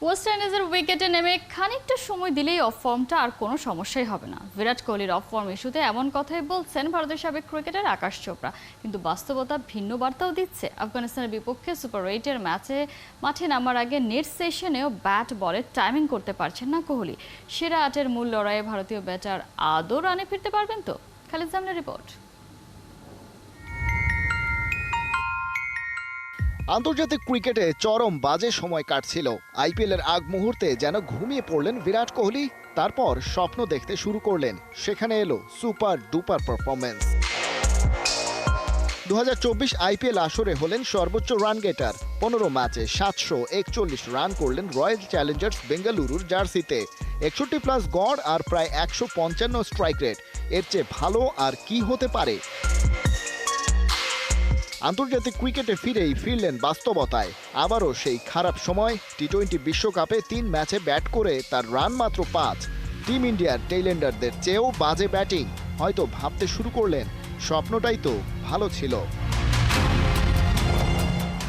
West ইন্ডিজের উইকেটে নেমে খানিকটা সময় দিলেই অফ ফর্মটা আর কোনো সমস্যাই হবে না। বিরাট কোহলির অফ ফর্ম ইস্যুতে এমন কথাই বলছেন ভারতের সাবেক ক্রিকেটার আকাশ চোপড়া, কিন্তু বাস্তবতা ভিন্ন বার্তাও দিচ্ছে। আফগানিস্তানের বিপক্ষে সুপার 8-এর ম্যাচে মাঠে নামার আগে নেট সেশনেও ব্যাট বলের টাইমিং করতে পারছেন না কোহলি। সেরা 8-এর মূল লড়াইয়ে ভারতীয় ব্যাটার আদৌ রানে ফিরতে পারবেন তো? খালিদ জামনের রিপোর্ট। আন্তর্জাতিক ক্রিকেটে চরম বাজে সময় কাটছিল। আইপিএলের আগ মুহূর্তে যেন ঘুমিয়ে পড়লেন বিরাট কোহলি, তারপর স্বপ্ন দেখতে শুরু করলেন। সেখানে এলো সুপার ডুপার পারফরমেন্স। 2024 আইপিএল আসরে হলেন সর্বোচ্চ রান গেটার। 15 ম্যাচে 741 রান করলেন রয়্যাল চ্যালেঞ্জার্স বেঙ্গালুরুর জার্সিতে। 61+ গড় আর প্রায় 155 স্ট্রাইক রেট। এর চেয়ে ভালো আর কি হতে পারে? আন্তর্জাতিক ক্রিকেটে ফিরলেন বাস্তবতায়। আবারও সেই খারাপ সময়। টি-20 বিশ্বকাপে 3 ম্যাচে ব্যাট করে তার রান মাত্র 5। টিম ইন্ডিয়ার টেইলেন্ডারদের চেয়েও বাজে ব্যাটিং। হয়তো ভাবতে শুরু করলেন স্বপ্নটাই তো ভালো ছিল।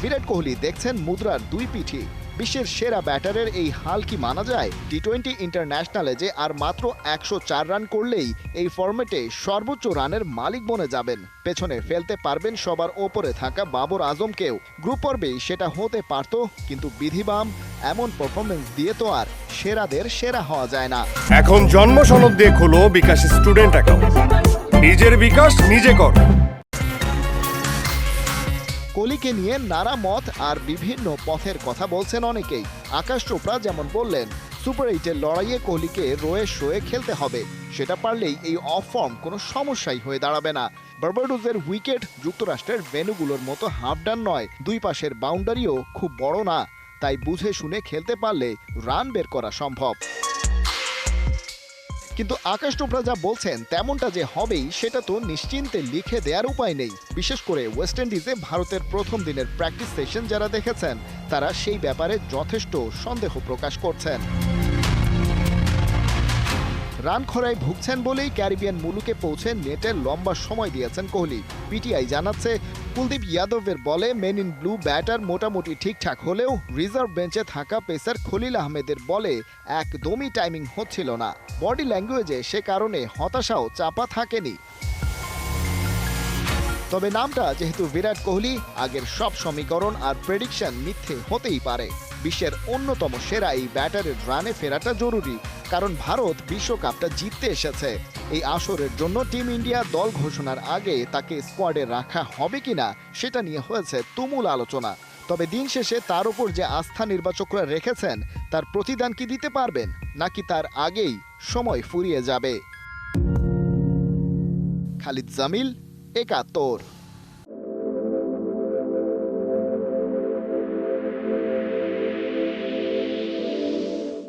বিরাট কোহলি দেখছেন মুদ্রার দুই পিঠি। বিশ্বের সেরা ব্যাটারের এই হাল কি মানা যায়? টি-20 ইন্টারন্যাশনালে যে আর মাত্র 104 রান করলেই এই ফরম্যাটে সর্বোচ্চ রানের মালিক বনে যাবেন। পেছনে ফেলতে পারবেন সবার ওপরে থাকা বাবর আজমকেও। গ্রুপ পর্বেই সেটা হতে পারত, কিন্তু বিধিবাম এমন পারফরমেন্স দিয়ে তো আর সেরাদের সেরা হওয়া যায় না। এখন জন্ম সনদ দিয়ে খোলো বিকাশ স্টুডেন্ট অ্যাকাউন্ট। নিজের বিকাশ নিজে কর। কোহলিকে নিয়ে নানা মত আর বিভিন্ন পথের কথা বলছেন অনেকেই। আকাশ চোপড়া যেমন বললেন, সুপার 8-এর লড়াইয়ে কোহলিকে রোয়ে শোয়ে খেলতে হবে। সেটা পারলেই এই অফ ফর্ম কোনো সমস্যাই হয়ে দাঁড়াবে না। বার্বাডোসের উইকেট যুক্তরাষ্ট্রের ভেন্যুগুলোর মতো হাফ ডান নয়, দুই পাশের বাউন্ডারিও খুব বড় না। তাই বুঝে শুনে খেলতে পারলে রান বের করা সম্ভব। কিন্তু আকাশ চোপড়া যা বলছেন তেমনটা যে হবেই সেটা তো নিশ্চিন্তে লিখে দেওয়ার উপায় নেই। বিশেষ করে ওয়েস্ট ইন্ডিজে ভারতের প্রথম দিনের প্র্যাকটিস সেশন যারা দেখেছেন, তারা সেই ব্যাপারে যথেষ্ট সন্দেহ প্রকাশ করছেন। রান খরায় ভুগছেন বলেই ক্যারিবিয়ান মুলুকে পৌঁছে নেটে লম্বা সময় দিয়েছেন কোহলি। পিটিআই জানাচ্ছে, কুলদীপ যাদবের বলে মেন ইন ব্লু ব্যাটার মোটামুটি ঠিকঠাক হলেও রিজার্ভ বেঞ্চে থাকা পেসার খলিল আহমেদের বলে একদমই টাইমিং হচ্ছিল না। বডি ল্যাঙ্গুয়েজে সে কারণে হতাশাও চাপা থাকেনি। তবে নামটা যেহেতু বিরাট কোহলি, আগের সব সমীকরণ আর প্রেডিকশন মিথ্যে হতেই পারে। বিশ্বের অন্যতম সেরা এই ব্যাটারের রানে ফেরাটা জরুরি, কারণ ভারত বিশ্বকাপটা জিততে এসেছে। এই আসরের জন্য টিম ইন্ডিয়া দল ঘোষণার আগে তাকে স্কোয়াডে রাখা হবে কিনা সেটা নিয়ে হয়েছে তুমুল আলোচনা। তবে দিন শেষে তার উপর যে আস্থা নির্বাচকরা রেখেছেন, তার প্রতিদান কি দিতে পারবেন, নাকি তার আগেই সময় ফুরিয়ে যাবে? খালিদ জামিল, ৭১।